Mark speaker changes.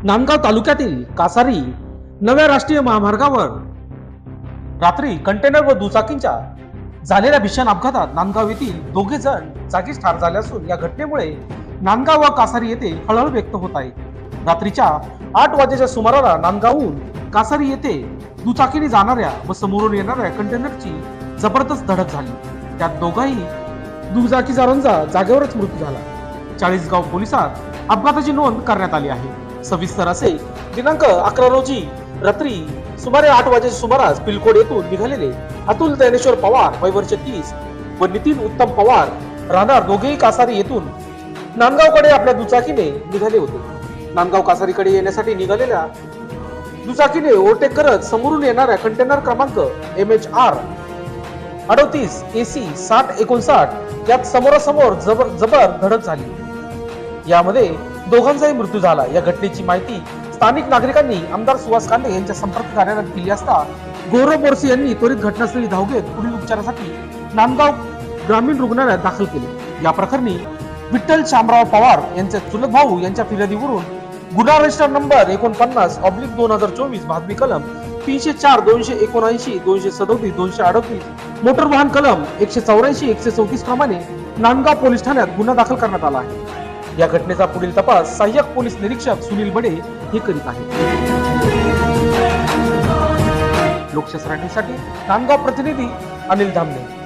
Speaker 1: नांदगाव तालुक्यातील कासारी नव्या राष्ट्रीय महामार्गावर रात्री कंटेनर व दुचाकींच्या झालेल्या भीषण अपघातात नांदगाव येथील दोघे जण जागीच ठार झाले असून या घटनेमुळे नांदगाव व कासारी येथे हळहळ व्यक्त होत आहे। रात्रीच्या 8 वाजेच्या सुमाराला नांदगावहून कासारी येथे दुचाकीने जाणाऱ्या व समोरून येणाऱ्या कंटेनरची जबरदस्त धडक झाली। त्यात दोघाही दुचाकीस्वारांचा जागेवरच मृत्यू झाला। चाळीसगाव पोलिसात अपघाताची नोंद करण्यात आली आहे। सविस्तर असे दिनांक 11 रोजी रात्री सुमारे 8 वाजेच्या सुमारास पिलकोड येथून निघालेले अतुल ज्ञानेश्वर पवार वय वर्ष 30 व नितीन उत्तम पवार राहणार दोघेही कासारी येथून नांदगावकडे आपल्या दुचाकीने निघाले होते। नांदगाव कासारीकडे येण्यासाठी निघालेल्या दुचाकीने ओव्हरटेक करत समोरून येणाऱ्या कंटेनर क्रमांक MHR 38 AC 6059 यात समोरासमोर जबर धडक झाली। यामध्ये दोघांचाही मृत्यू झाला। या घटनेची माहिती स्थानिक नागरिकांनी आमदार सुहास कांदे यांच्या संपर्क कार्यालयात दिली असता गौरव बोरसे यांनी त्वरित घटनास्थळी धाव घेत पुढील उपचारासाठी नांदगाव ग्रामीण रुग्णालयात दाखल केले। या प्रकरणी विठ्ठल शामराव पवार यांचे चुलत भाऊ यांच्या फिर्यादीवरून गुन्हा रजिस्टर नंबर 49/2024 भादवी कलम 304 279 237 238 मोटर वाहन कलम 184 134 प्रमाणे नांदगाव पोलीस ठाण्यात गुन्हा दाखल करण्यात आला आहे। या घटनेचा पुढील तपास सहाय्यक पोलीस निरीक्षक सुनील बडे हे करीत आहेत। लोकशाहीसाठी नांदगाव प्रतिनिधी अनिल धामणे।